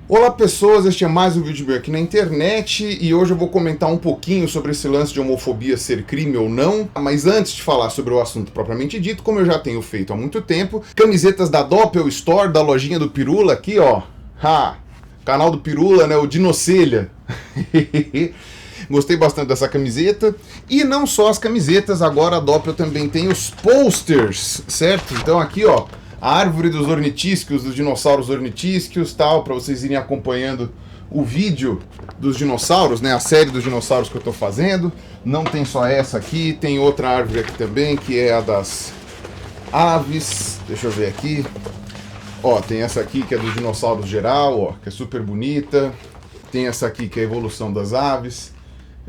Olá pessoas, este é mais um vídeo meu aqui na internet e hoje eu vou comentar um pouquinho sobre esse lance de homofobia ser crime ou não. Mas antes de falar sobre o assunto propriamente dito, como eu já tenho feito há muito tempo, camisetas da Doppel Store, da lojinha do Pirula, aqui ó, canal do Pirula, né, o Dinocelha. Gostei bastante dessa camiseta. E não só as camisetas, agora a Doppel também tem os posters, certo? Então aqui ó, a árvore dos ornitísquios, dos dinossauros ornitísquios, tal, para vocês irem acompanhando o vídeo dos dinossauros, né, a série dos dinossauros que eu tô fazendo. Não tem só essa aqui, tem outra árvore aqui também, que é a das aves. Deixa eu ver aqui. Ó, tem essa aqui que é dos dinossauros geral, ó, que é super bonita. Tem essa aqui que é a evolução das aves,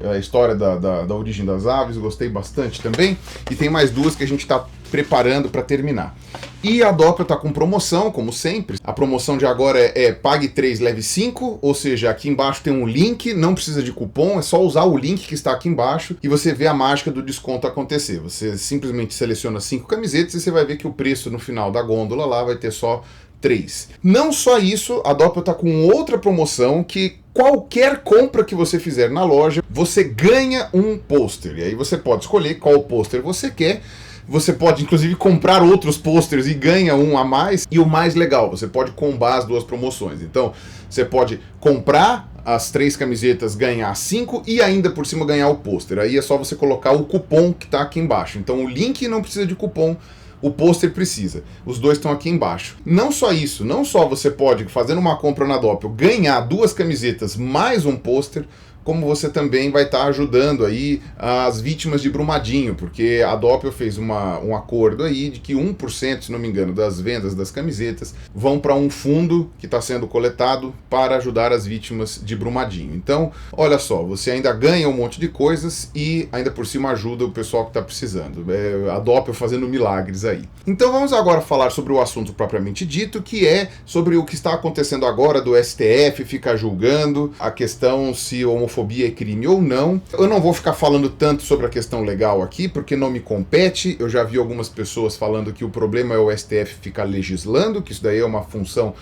a história da origem das aves, gostei bastante também. E tem mais duas que a gente está preparando para terminar. E a Doppel está com promoção, como sempre. A promoção de agora é pague 3, leve 5, ou seja, aqui embaixo tem um link, não precisa de cupom, é só usar o link que está aqui embaixo e você vê a mágica do desconto acontecer. Você simplesmente seleciona 5 camisetas e você vai ver que o preço no final da gôndola lá vai ter só 3. Não só isso, a Doppel está com outra promoção que qualquer compra que você fizer na loja, você ganha um pôster. E aí você pode escolher qual pôster você quer. Você pode, inclusive, comprar outros posters e ganha um a mais. E o mais legal, você pode combar as duas promoções. Então, você pode comprar as 3 camisetas, ganhar 5 e ainda por cima ganhar o pôster. Aí é só você colocar o cupom que está aqui embaixo. Então, o link não precisa de cupom, o pôster precisa. Os dois estão aqui embaixo. Não só isso, não só você pode, fazendo uma compra na Doppel, ganhar 2 camisetas mais um pôster, como você também vai estar ajudando aí as vítimas de Brumadinho, porque a Doppel fez um acordo aí de que 1%, se não me engano, das vendas das camisetas vão para um fundo que está sendo coletado para ajudar as vítimas de Brumadinho. Então, olha só, você ainda ganha um monte de coisas e ainda por cima ajuda o pessoal que está precisando. A Doppel fazendo milagres aí. Então vamos agora falar sobre o assunto propriamente dito, que é sobre o que está acontecendo agora do STF ficar julgando a questão se homofobia é crime ou não. Eu não vou ficar falando tanto sobre a questão legal aqui, porque não me compete. Eu já vi algumas pessoas falando que o problema é o STF ficar legislando, que isso daí é uma função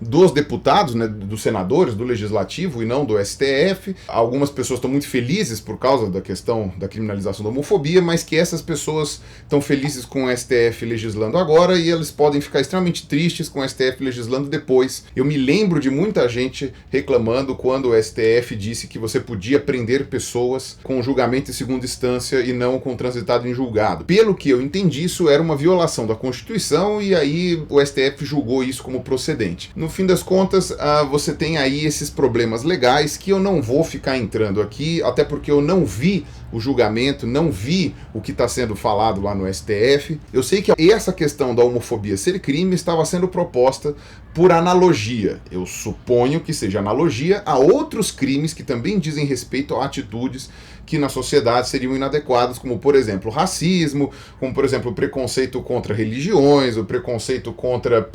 dos deputados, né, dos senadores, do legislativo e não do STF. Algumas pessoas estão muito felizes por causa da questão da criminalização da homofobia, mas que essas pessoas estão felizes com o STF legislando agora e eles podem ficar extremamente tristes com o STF legislando depois. Eu me lembro de muita gente reclamando quando o STF disse que você podia prender pessoas com julgamento em segunda instância e não com transitado em julgado. Pelo que eu entendi, isso era uma violação da Constituição e aí o STF julgou isso como procedente. No fim das contas, você tem aí esses problemas legais que eu não vou ficar entrando aqui, até porque eu não vi o julgamento, não vi o que está sendo falado lá no STF. Eu sei que essa questão da homofobia ser crime estava sendo proposta por analogia. Eu suponho que seja analogia a outros crimes que também dizem respeito a atitudes que na sociedade seriam inadequadas, como por exemplo racismo, como por exemplo preconceito contra religiões, o preconceito contra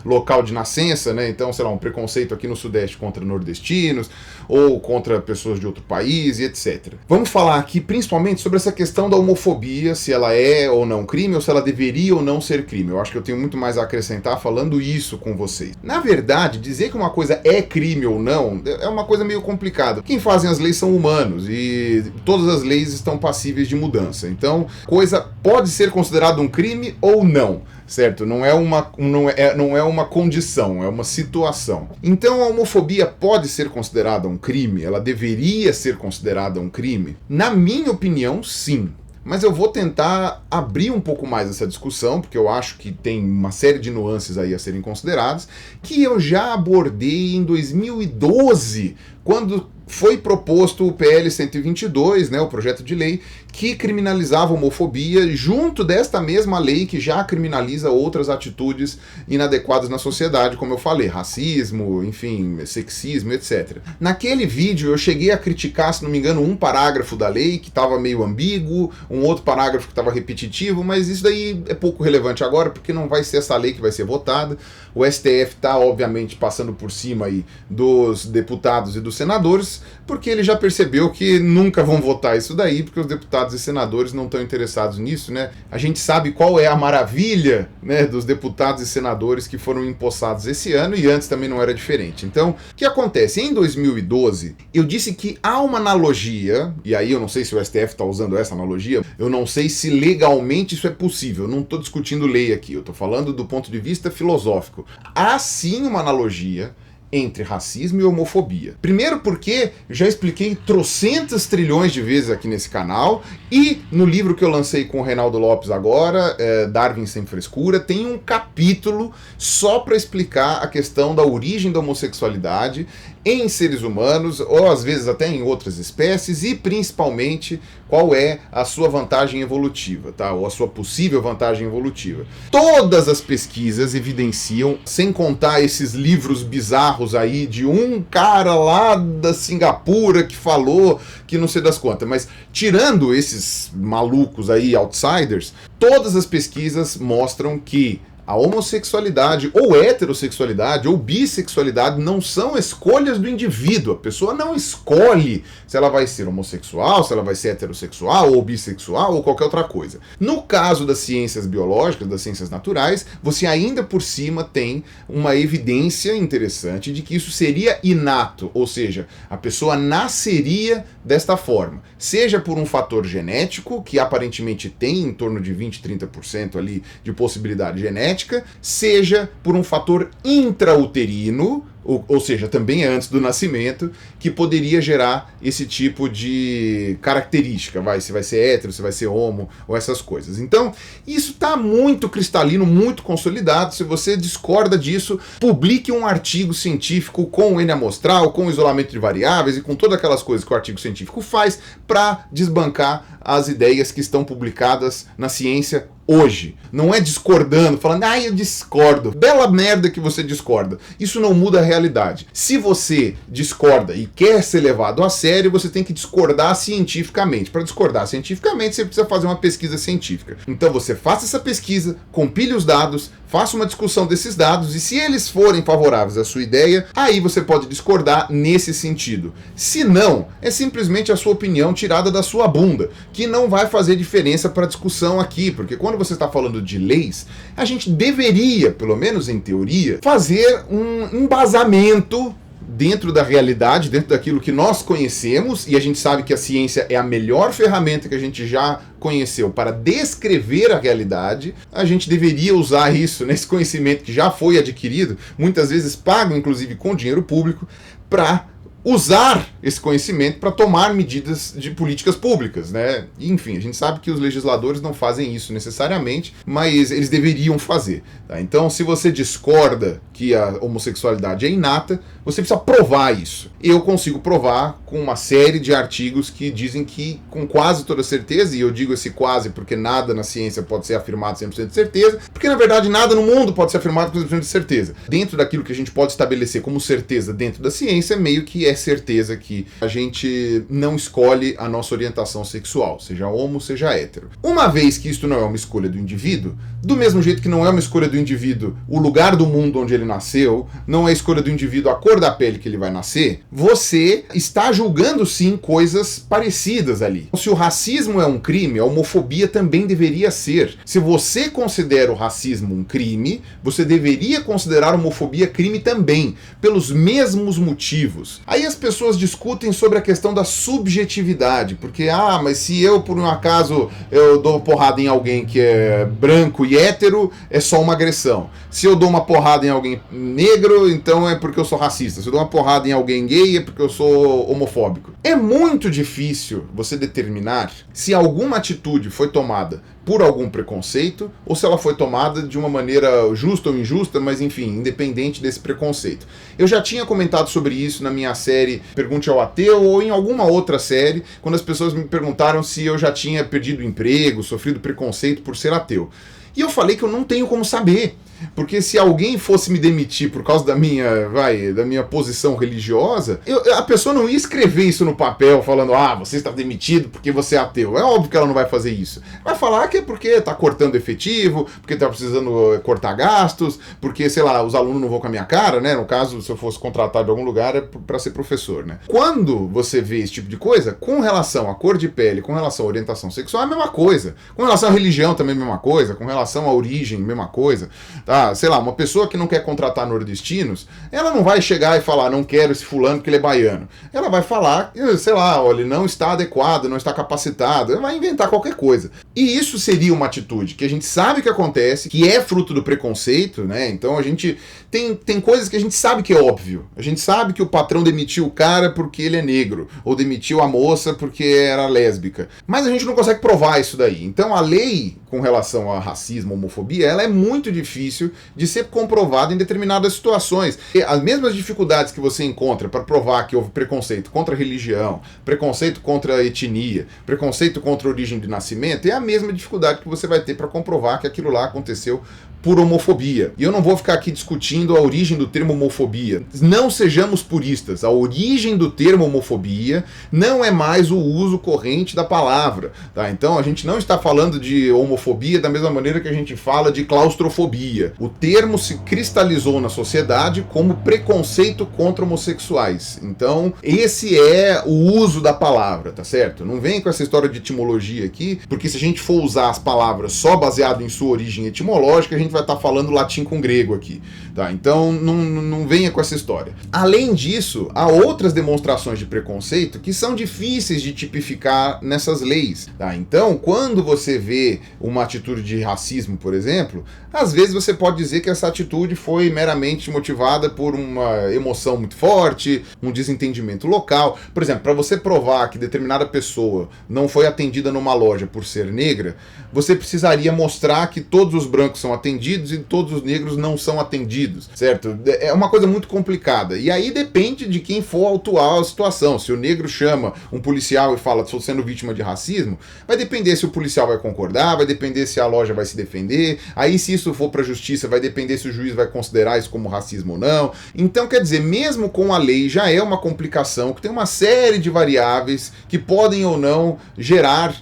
local de nascença, né? Então, sei lá, um preconceito aqui no Sudeste contra nordestinos, ou contra pessoas de outro país e etc. Vamos falar aqui principalmente sobre essa questão da homofobia, se ela é ou não crime, ou se ela deveria ou não ser crime. Eu acho que eu tenho muito mais a acrescentar falando isso com vocês. Na verdade, dizer que uma coisa é crime ou não é uma coisa meio complicada. Quem fazem as leis são humanos e todas as leis estão passíveis de mudança. Então, coisa pode ser considerada um crime ou não, certo? Não é uma condição, é uma situação. Então, a homofobia pode ser considerada um crime? Ela deveria ser considerada um crime? Na minha opinião, sim. Mas eu vou tentar abrir um pouco mais essa discussão, porque eu acho que tem uma série de nuances aí a serem consideradas, que eu já abordei em 2012, quando foi proposto o PL 122, né, o projeto de lei, que criminalizava a homofobia, junto desta mesma lei que já criminaliza outras atitudes inadequadas na sociedade, como eu falei, racismo, enfim, sexismo, etc. Naquele vídeo eu cheguei a criticar, se não me engano, um parágrafo da lei que estava meio ambíguo, um outro parágrafo que estava repetitivo, mas isso daí é pouco relevante agora, porque não vai ser essa lei que vai ser votada. O STF está, obviamente, passando por cima aí dos deputados e dos senadores, Deus, porque ele já percebeu que nunca vão votar isso daí, porque os deputados e senadores não estão interessados nisso, né? A gente sabe qual é a maravilha, né, dos deputados e senadores que foram empossados esse ano, e antes também não era diferente. Então, o que acontece? Em 2012, eu disse que há uma analogia, e aí eu não sei se o STF está usando essa analogia, eu não sei se legalmente isso é possível, eu não estou discutindo lei aqui, eu estou falando do ponto de vista filosófico. Há sim uma analogia entre racismo e homofobia. Primeiro porque eu já expliquei trocentas trilhões de vezes aqui nesse canal, e no livro que eu lancei com o Reinaldo Lopes agora, Darwin Sem Frescura, tem um capítulo só para explicar a questão da origem da homossexualidade em seres humanos, ou às vezes até em outras espécies, e principalmente qual é a sua vantagem evolutiva, tá? Ou a sua possível vantagem evolutiva. Todas as pesquisas evidenciam, sem contar esses livros bizarros aí de um cara lá da Singapura que falou que não sei das quantas, mas tirando esses malucos aí, outsiders, todas as pesquisas mostram que a homossexualidade, ou heterossexualidade, ou bissexualidade não são escolhas do indivíduo. A pessoa não escolhe se ela vai ser homossexual, se ela vai ser heterossexual, ou bissexual, ou qualquer outra coisa. No caso das ciências biológicas, das ciências naturais, você ainda por cima tem uma evidência interessante de que isso seria inato, ou seja, a pessoa nasceria desta forma. Seja por um fator genético, que aparentemente tem em torno de 20, 30% ali de possibilidade genética, seja por um fator intrauterino, ou seja, também antes do nascimento, que poderia gerar esse tipo de característica, se vai ser hétero, se vai ser homo, ou essas coisas. Então, isso está muito cristalino, muito consolidado. Se você discorda disso, publique um artigo científico com N amostral, com isolamento de variáveis e com todas aquelas coisas que o artigo científico faz para desbancar as ideias que estão publicadas na ciência hoje. Não é discordando, falando, eu discordo. Bela merda que você discorda. Isso não muda a realidade. Se você discorda e quer ser levado a sério, você tem que discordar cientificamente. Para discordar cientificamente, você precisa fazer uma pesquisa científica. Então você faça essa pesquisa, compile os dados, faça uma discussão desses dados, e se eles forem favoráveis à sua ideia, aí você pode discordar nesse sentido. Se não, é simplesmente a sua opinião tirada da sua bunda, que não vai fazer diferença para a discussão aqui, porque quando você está falando de leis, a gente deveria, pelo menos em teoria, fazer um embasamento dentro da realidade, dentro daquilo que nós conhecemos, e a gente sabe que a ciência é a melhor ferramenta que a gente já conheceu para descrever a realidade. A gente deveria usar isso, nesse conhecimento que já foi adquirido, muitas vezes pago inclusive com dinheiro público, para usar esse conhecimento para tomar medidas de políticas públicas, né? Enfim, a gente sabe que os legisladores não fazem isso necessariamente, mas eles deveriam fazer, tá? Então, se você discorda que a homossexualidade é inata, você precisa provar isso. Eu consigo provar com uma série de artigos que dizem que, com quase toda certeza, e eu digo esse quase porque nada na ciência pode ser afirmado 100% de certeza, porque na verdade nada no mundo pode ser afirmado com 100% de certeza. Dentro daquilo que a gente pode estabelecer como certeza dentro da ciência, meio que é certeza que a gente não escolhe a nossa orientação sexual, seja homo, seja hétero. Uma vez que isto não é uma escolha do indivíduo, do mesmo jeito que não é uma escolha do indivíduo o lugar do mundo onde ele nasceu, não é escolha do indivíduo a cor da pele que ele vai nascer, você está julgando sim coisas parecidas ali. Se o racismo é um crime, a homofobia também deveria ser. Se você considera o racismo um crime, você deveria considerar a homofobia crime também, pelos mesmos motivos. Aí as pessoas discutem sobre a questão da subjetividade, porque, mas se eu, por um acaso, eu dou porrada em alguém que é branco e hétero, é só uma agressão. Se eu dou uma porrada em alguém negro, então é porque eu sou racista. Se eu dou uma porrada em alguém gay, é porque eu sou homofóbico. É muito difícil você determinar se alguma atitude foi tomada por algum preconceito, ou se ela foi tomada de uma maneira justa ou injusta, mas enfim, independente desse preconceito. Eu já tinha comentado sobre isso na minha série Pergunte ao Ateu, ou em alguma outra série, quando as pessoas me perguntaram se eu já tinha perdido o emprego, sofrido preconceito por ser ateu. E eu falei que eu não tenho como saber. Porque se alguém fosse me demitir por causa da minha posição religiosa, a pessoa não ia escrever isso no papel falando, você está demitido porque você é ateu. É óbvio que ela não vai fazer isso. Vai falar que é porque está cortando efetivo, porque está precisando cortar gastos, porque, sei lá, os alunos não vão com a minha cara, né? No caso, se eu fosse contratado de algum lugar, é para ser professor, né? Quando você vê esse tipo de coisa, com relação à cor de pele, com relação à orientação sexual, é a mesma coisa. Com relação à religião também é a mesma coisa, com relação à origem, mesma coisa. Tá? Sei lá, uma pessoa que não quer contratar nordestinos, ela não vai chegar e falar, não quero esse fulano porque ele é baiano. Ela vai falar, sei lá, olha, ele não está adequado, não está capacitado, ela vai inventar qualquer coisa. E isso seria uma atitude que a gente sabe que acontece, que é fruto do preconceito, né? Então a gente tem coisas que a gente sabe que é óbvio. A gente sabe que o patrão demitiu o cara porque ele é negro, ou demitiu a moça porque era lésbica. Mas a gente não consegue provar isso daí. Então a lei com relação a racismo, homofobia, ela é muito difícil de ser comprovada em determinadas situações. E as mesmas dificuldades que você encontra para provar que houve preconceito contra a religião, preconceito contra a etnia, preconceito contra a origem de nascimento, é a mesma dificuldade que você vai ter para comprovar que aquilo lá aconteceu por homofobia. E eu não vou ficar aqui discutindo a origem do termo homofobia. Não sejamos puristas. A origem do termo homofobia não é mais o uso corrente da palavra. Tá? Então a gente não está falando de homofobia da mesma maneira que a gente fala de claustrofobia. O termo se cristalizou na sociedade como preconceito contra homossexuais. Então esse é o uso da palavra, tá certo? Não vem com essa história de etimologia aqui, porque se a gente for usar as palavras só baseado em sua origem etimológica, a gente vai estar falando latim com grego aqui, tá? Então não venha com essa história. Além disso, há outras demonstrações de preconceito que são difíceis de tipificar nessas leis, tá? Então, quando você vê uma atitude de racismo, por exemplo, às vezes você pode dizer que essa atitude foi meramente motivada por uma emoção muito forte, um desentendimento local. Por exemplo, para você provar que determinada pessoa não foi atendida numa loja por ser negra, você precisaria mostrar que todos os brancos são atendidos e todos os negros não são atendidos, certo? É uma coisa muito complicada. E aí depende de quem for autuar a situação. Se o negro chama um policial e fala, estou sendo vítima de racismo, vai depender se o policial vai concordar, vai depender se a loja vai se defender. Aí se isso for para a justiça, vai depender se o juiz vai considerar isso como racismo ou não. Então, quer dizer, mesmo com a lei já é uma complicação, que tem uma série de variáveis que podem ou não gerar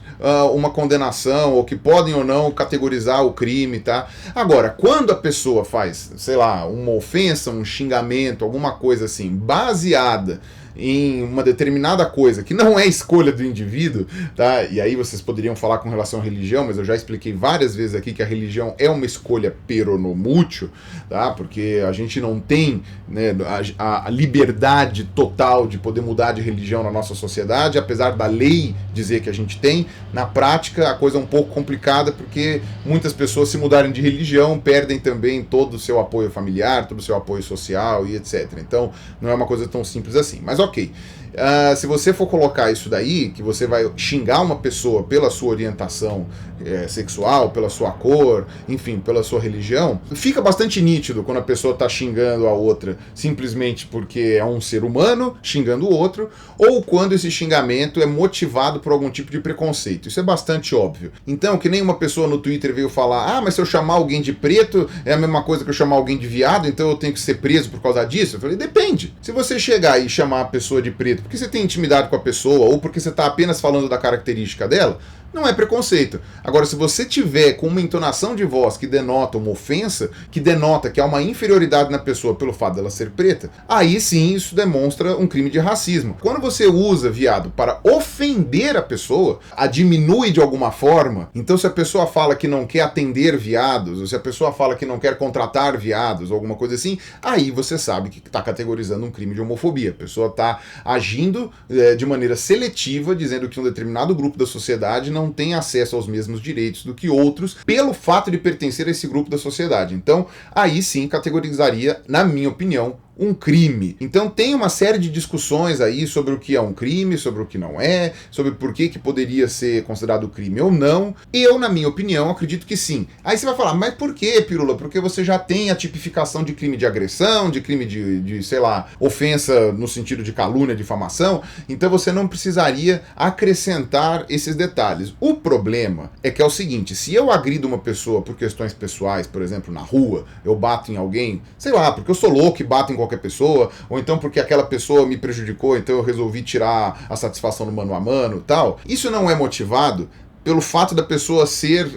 uma condenação, ou que podem ou não categorizar o crime, tá? Agora, quando a pessoa faz, sei lá, uma ofensa, um xingamento, alguma coisa assim, baseada em uma determinada coisa que não é escolha do indivíduo, tá? E aí vocês poderiam falar com relação à religião, mas eu já expliquei várias vezes aqui que a religião é uma escolha peronomútil, tá? Porque a gente não tem, né, a liberdade total de poder mudar de religião na nossa sociedade, apesar da lei dizer que a gente tem. Na prática, a coisa é um pouco complicada, porque muitas pessoas, se mudarem de religião, perdem também todo o seu apoio familiar, todo o seu apoio social e etc. Então, não é uma coisa tão simples assim. Mas ok, se você for colocar isso daí, que você vai xingar uma pessoa pela sua orientação sexual, pela sua cor, enfim, pela sua religião, fica bastante nítido quando a pessoa está xingando a outra simplesmente porque é um ser humano xingando o outro, ou quando esse xingamento é motivado por algum tipo de preconceito. Isso é bastante óbvio. Então, que nem uma pessoa no Twitter veio falar, mas se eu chamar alguém de preto é a mesma coisa que eu chamar alguém de viado, então eu tenho que ser preso por causa disso? Eu falei, depende. Se você chegar e chamar a pessoa de preto porque você tem intimidade com a pessoa, ou porque você está apenas falando da característica dela, não é preconceito. Agora, se você tiver com uma entonação de voz que denota uma ofensa, que denota que há uma inferioridade na pessoa pelo fato dela ser preta, aí sim isso demonstra um crime de racismo. Quando você usa viado para ofender a pessoa, a diminui de alguma forma, então se a pessoa fala que não quer atender viados, ou se a pessoa fala que não quer contratar viados, ou alguma coisa assim, aí você sabe que está categorizando um crime de homofobia. A pessoa está agindo de maneira seletiva, dizendo que um determinado grupo da sociedade não tem acesso aos mesmos direitos do que outros, pelo fato de pertencer a esse grupo da sociedade. Então, aí sim categorizaria, na minha opinião, um crime. Então tem uma série de discussões aí sobre o que é um crime, sobre o que não é, sobre por que poderia ser considerado crime ou não. Eu, na minha opinião, acredito que sim. Aí você vai falar, mas por que, Pirula? Porque você já tem a tipificação de crime de agressão, de crime de sei lá, ofensa no sentido de calúnia, difamação, então você não precisaria acrescentar esses detalhes. O problema é que é o seguinte, se eu agrido uma pessoa por questões pessoais, por exemplo, na rua, eu bato em alguém, sei lá, porque eu sou louco e bato em qualquer pessoa, ou então porque aquela pessoa me prejudicou, então eu resolvi tirar a satisfação no mano a mano, tal. Isso não é motivado pelo fato da pessoa ser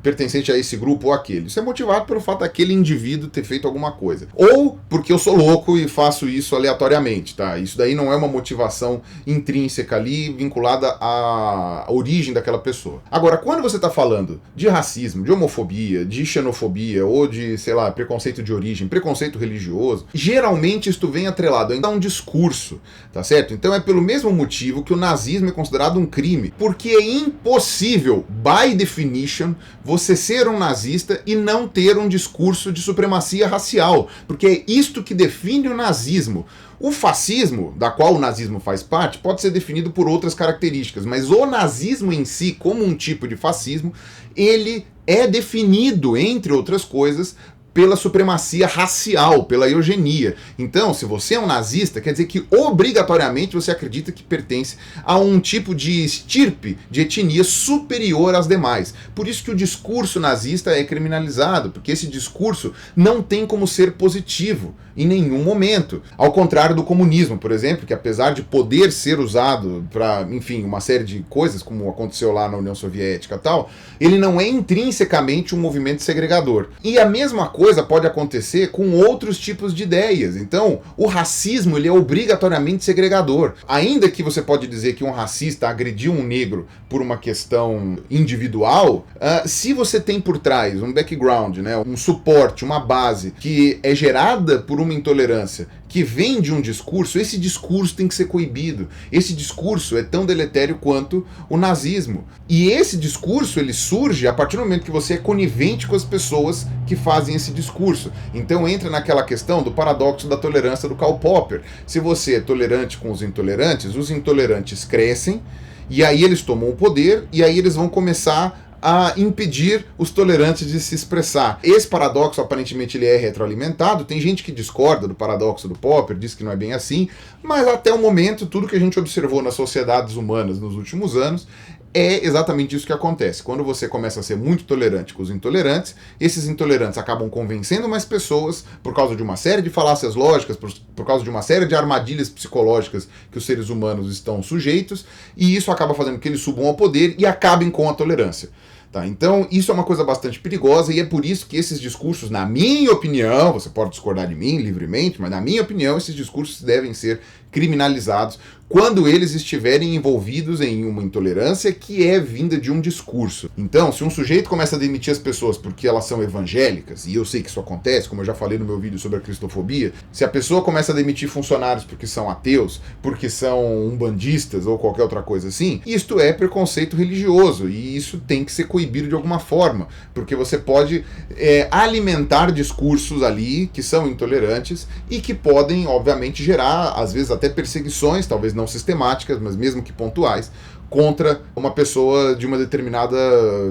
pertencente a esse grupo ou aquele. Isso é motivado pelo fato daquele indivíduo ter feito alguma coisa. Ou porque eu sou louco e faço isso aleatoriamente, tá? Isso daí não é uma motivação intrínseca ali, vinculada à origem daquela pessoa. Agora, quando você está falando de racismo, de homofobia, de xenofobia, ou de, sei lá, preconceito de origem, preconceito religioso, geralmente isto vem atrelado ainda a um discurso, tá certo? Então é pelo mesmo motivo que o nazismo é considerado um crime, porque é impossível, by definition, você ser um nazista e não ter um discurso de supremacia racial, porque é isto que define o nazismo. O fascismo, da qual o nazismo faz parte, pode ser definido por outras características, mas o nazismo em si, como um tipo de fascismo, ele é definido, entre outras coisas, pela supremacia racial, pela eugenia. Então, se você é um nazista, quer dizer que obrigatoriamente você acredita que pertence a um tipo de estirpe, de etnia superior às demais. Por isso que o discurso nazista é criminalizado, porque esse discurso não tem como ser positivo em nenhum momento. Ao contrário do comunismo, por exemplo, que apesar de poder ser usado para, enfim, uma série de coisas, como aconteceu lá na União Soviética e tal, ele não é intrinsecamente um movimento segregador. E a mesma coisa pode acontecer com outros tipos de ideias. Então, o racismo ele é obrigatoriamente segregador. Ainda que você pode dizer que um racista agrediu um negro por uma questão individual, se você tem por trás um background, né, um suporte, uma base que é gerada por uma intolerância que vem de um discurso, esse discurso tem que ser coibido. Esse discurso é tão deletério quanto o nazismo. E esse discurso, ele surge a partir do momento que você é conivente com as pessoas que fazem esse discurso. Então entra naquela questão do paradoxo da tolerância do Karl Popper. Se você é tolerante com os intolerantes crescem, e aí eles tomam o poder, e aí eles vão começar a impedir os tolerantes de se expressar. Esse paradoxo, aparentemente, ele é retroalimentado. Tem gente que discorda do paradoxo do Popper, diz que não é bem assim, mas até o momento, tudo que a gente observou nas sociedades humanas nos últimos anos é exatamente isso que acontece. Quando você começa a ser muito tolerante com os intolerantes, esses intolerantes acabam convencendo mais pessoas por causa de uma série de falácias lógicas, por causa de uma série de armadilhas psicológicas que os seres humanos estão sujeitos, e isso acaba fazendo com que eles subam ao poder e acabem com a tolerância. Tá, então isso é uma coisa bastante perigosa e é por isso que esses discursos, na minha opinião, você pode discordar de mim livremente, mas na minha opinião esses discursos devem ser criminalizados quando eles estiverem envolvidos em uma intolerância que é vinda de um discurso. Então, se um sujeito começa a demitir as pessoas porque elas são evangélicas, e eu sei que isso acontece, como eu já falei no meu vídeo sobre a cristofobia, se a pessoa começa a demitir funcionários porque são ateus, porque são umbandistas ou qualquer outra coisa assim, isto é preconceito religioso, e isso tem que ser coibido de alguma forma, porque você pode alimentar discursos ali que são intolerantes e que podem, obviamente, gerar, às vezes, até perseguições, talvez não sistemáticas, mas mesmo que pontuais, contra uma pessoa de uma determinada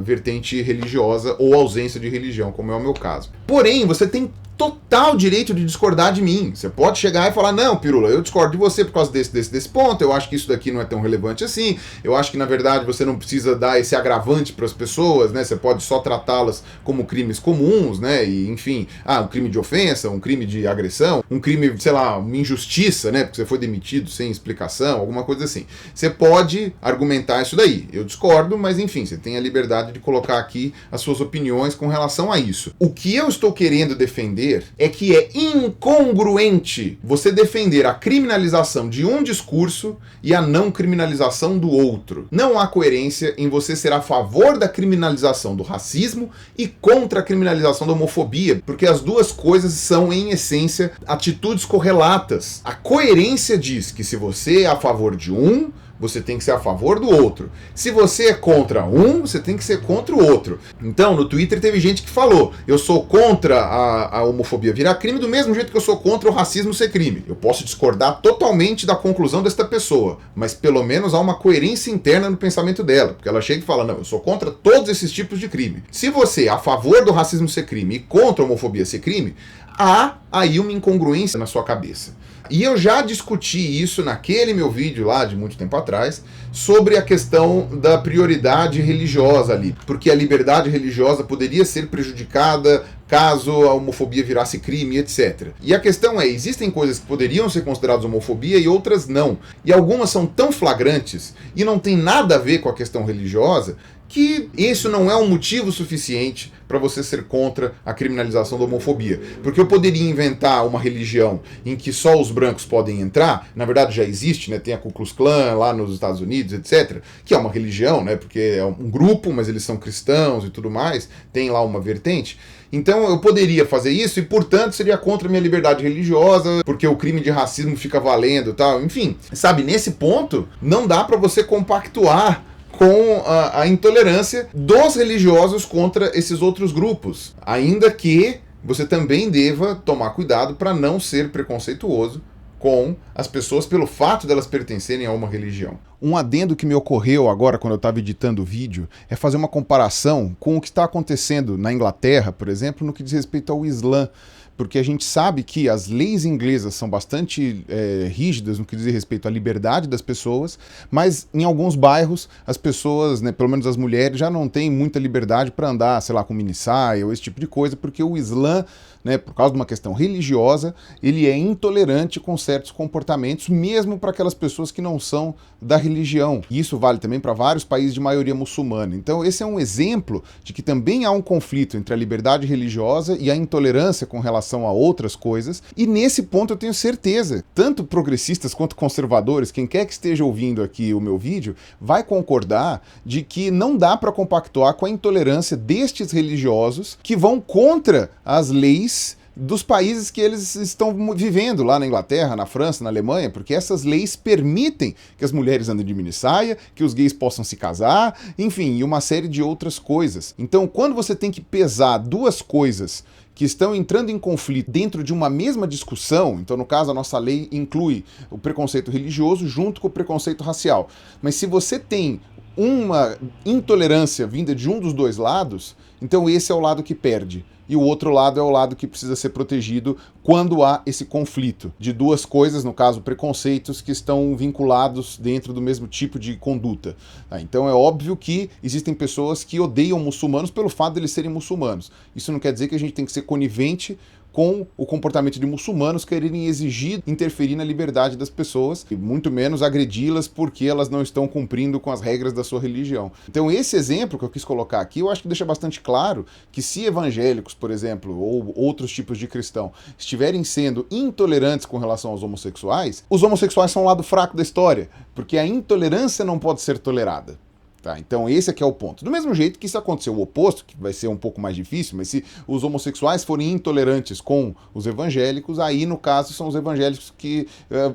vertente religiosa ou ausência de religião, como é o meu caso. Porém, você tem total direito de discordar de mim. Você pode chegar e falar, não, Pirula, eu discordo de você por causa desse ponto, eu acho que isso daqui não é tão relevante assim, eu acho que, na verdade, você não precisa dar esse agravante para as pessoas, né? Você pode só tratá-las como crimes comuns, né? E, enfim, um crime de ofensa, um crime de agressão, um crime, sei lá, uma injustiça, né? Porque você foi demitido sem explicação, alguma coisa assim. Você pode argumentar isso daí. Eu discordo, mas, enfim, você tem a liberdade de colocar aqui as suas opiniões com relação a isso. O que eu estou querendo defender é que é incongruente você defender a criminalização de um discurso e a não criminalização do outro. Não há coerência em você ser a favor da criminalização do racismo e contra a criminalização da homofobia, porque as duas coisas são, em essência, atitudes correlatas. A coerência diz que se você é a favor de um, você tem que ser a favor do outro. Se você é contra um, você tem que ser contra o outro. Então, no Twitter teve gente que falou, eu sou contra a homofobia virar crime do mesmo jeito que eu sou contra o racismo ser crime. Eu posso discordar totalmente da conclusão desta pessoa, mas pelo menos há uma coerência interna no pensamento dela, porque ela chega e fala, não, eu sou contra todos esses tipos de crime. Se você é a favor do racismo ser crime e contra a homofobia ser crime, há aí uma incongruência na sua cabeça. E eu já discuti isso naquele meu vídeo lá de muito tempo atrás, sobre a questão da prioridade religiosa ali, porque a liberdade religiosa poderia ser prejudicada caso a homofobia virasse crime, etc. E a questão é, existem coisas que poderiam ser consideradas homofobia e outras não. E algumas são tão flagrantes e não tem nada a ver com a questão religiosa que isso não é um motivo suficiente para você ser contra a criminalização da homofobia. Porque eu poderia inventar uma religião em que só os brancos podem entrar, na verdade já existe, né? Tem a Ku Klux Klan lá nos Estados Unidos, etc., que é uma religião, né? Porque é um grupo, mas eles são cristãos e tudo mais, tem lá uma vertente. Então eu poderia fazer isso e, portanto, seria contra a minha liberdade religiosa, porque o crime de racismo fica valendo e tal. Enfim, sabe, nesse ponto, não dá para você compactuar com a intolerância dos religiosos contra esses outros grupos, ainda que você também deva tomar cuidado para não ser preconceituoso com as pessoas pelo fato delas pertencerem a uma religião. Um adendo que me ocorreu agora quando eu estava editando o vídeo é fazer uma comparação com o que está acontecendo na Inglaterra, por exemplo, no que diz respeito ao Islã. Porque a gente sabe que as leis inglesas são bastante rígidas no que diz respeito à liberdade das pessoas, mas em alguns bairros as pessoas, né, pelo menos as mulheres, já não têm muita liberdade para andar, sei lá, com minissaia ou esse tipo de coisa, porque o Islã, né, por causa de uma questão religiosa, ele é intolerante com certos comportamentos, mesmo para aquelas pessoas que não são da religião. E isso vale também para vários países de maioria muçulmana. Então esse é um exemplo de que também há um conflito entre a liberdade religiosa e a intolerância com relação a outras coisas, e nesse ponto eu tenho certeza, tanto progressistas quanto conservadores, quem quer que esteja ouvindo aqui o meu vídeo, vai concordar de que não dá para compactuar com a intolerância destes religiosos que vão contra as leis dos países que eles estão vivendo, lá na Inglaterra, na França, na Alemanha, porque essas leis permitem que as mulheres andem de minissaia, que os gays possam se casar, enfim, e uma série de outras coisas. Então, quando você tem que pesar duas coisas que estão entrando em conflito dentro de uma mesma discussão, então no caso a nossa lei inclui o preconceito religioso junto com o preconceito racial, mas se você tem uma intolerância vinda de um dos dois lados, então esse é o lado que perde. E o outro lado é o lado que precisa ser protegido quando há esse conflito de duas coisas, no caso preconceitos, que estão vinculados dentro do mesmo tipo de conduta. Então é óbvio que existem pessoas que odeiam muçulmanos pelo fato de eles serem muçulmanos. Isso não quer dizer que a gente tem que ser conivente com o comportamento de muçulmanos quererem exigir interferir na liberdade das pessoas e muito menos agredi-las porque elas não estão cumprindo com as regras da sua religião. Então esse exemplo que eu quis colocar aqui, eu acho que deixa bastante claro que se evangélicos, por exemplo, ou outros tipos de cristão estiverem sendo intolerantes com relação aos homossexuais, os homossexuais são um lado fraco da história, porque a intolerância não pode ser tolerada. Tá, então esse aqui é o ponto. Do mesmo jeito que se acontecer o oposto, que vai ser um pouco mais difícil, mas se os homossexuais forem intolerantes com os evangélicos, aí no caso são os evangélicos que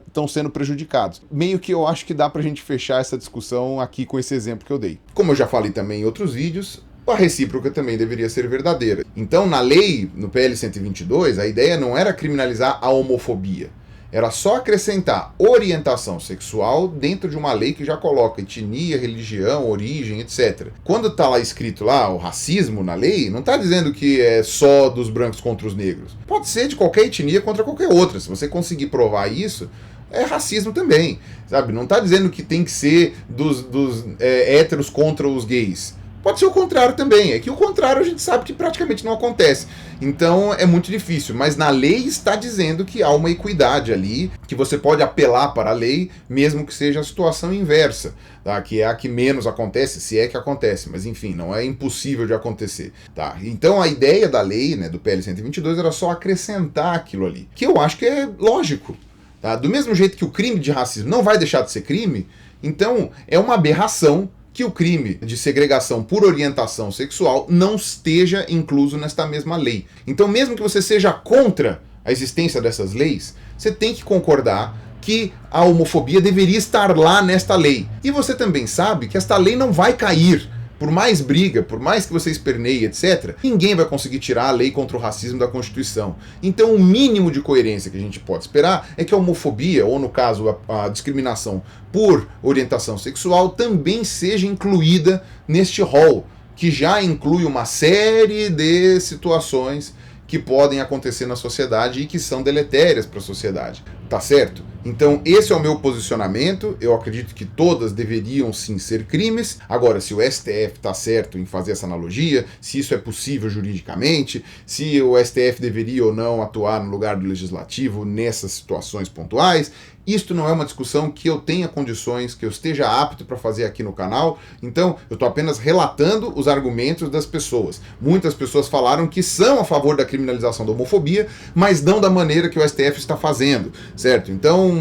estão sendo prejudicados. Meio que eu acho que dá pra gente fechar essa discussão aqui com esse exemplo que eu dei. Como eu já falei também em outros vídeos, a recíproca também deveria ser verdadeira. Então na lei, no PL 122, a ideia não era criminalizar a homofobia. Era só acrescentar orientação sexual dentro de uma lei que já coloca etnia, religião, origem, etc. Quando tá lá escrito lá o racismo na lei, não tá dizendo que é só dos brancos contra os negros. Pode ser de qualquer etnia contra qualquer outra. Se você conseguir provar isso, é racismo também, sabe? Não tá dizendo que tem que ser dos héteros contra os gays. Pode ser o contrário também, é que o contrário a gente sabe que praticamente não acontece. Então é muito difícil, mas na lei está dizendo que há uma equidade ali, que você pode apelar para a lei, mesmo que seja a situação inversa, tá? Que é a que menos acontece, se é que acontece, mas enfim, não é impossível de acontecer. Tá? Então a ideia da lei, né, do PL 122, era só acrescentar aquilo ali, que eu acho que é lógico. Tá? Do mesmo jeito que o crime de racismo não vai deixar de ser crime, então é uma aberração que o crime de segregação por orientação sexual não esteja incluso nesta mesma lei. Então, mesmo que você seja contra a existência dessas leis, você tem que concordar que a homofobia deveria estar lá nesta lei. E você também sabe que esta lei não vai cair. Por mais briga, por mais que você esperneie, etc., ninguém vai conseguir tirar a lei contra o racismo da Constituição. Então, o mínimo de coerência que a gente pode esperar é que a homofobia, ou no caso a discriminação por orientação sexual, também seja incluída neste rol, que já inclui uma série de situações que podem acontecer na sociedade e que são deletérias para a sociedade, tá certo? Então esse é o meu posicionamento, eu acredito que todas deveriam sim ser crimes. Agora, se o STF tá certo em fazer essa analogia, se isso é possível juridicamente, se o STF deveria ou não atuar no lugar do legislativo nessas situações pontuais, isto não é uma discussão que eu tenha condições, que eu esteja apto para fazer aqui no canal, então eu estou apenas relatando os argumentos das pessoas. Muitas pessoas falaram que são a favor da criminalização da homofobia, mas não da maneira que o STF está fazendo, certo? Então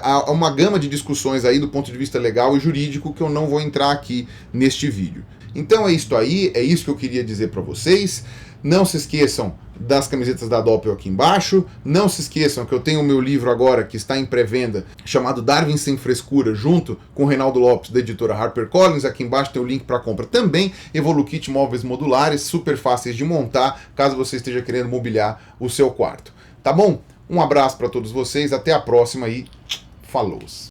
há uma gama de discussões aí do ponto de vista legal e jurídico que eu não vou entrar aqui neste vídeo. Então é isso aí, é isso que eu queria dizer para vocês. Não se esqueçam das camisetas da Doppel aqui embaixo. Não se esqueçam que eu tenho o meu livro agora que está em pré-venda, chamado Darwin Sem Frescura, junto com o Reinaldo Lopes, da editora HarperCollins. Aqui embaixo tem o link para compra também. Evolukit móveis modulares, super fáceis de montar, caso você esteja querendo mobiliar o seu quarto. Tá bom? Um abraço para todos vocês, até a próxima e falou!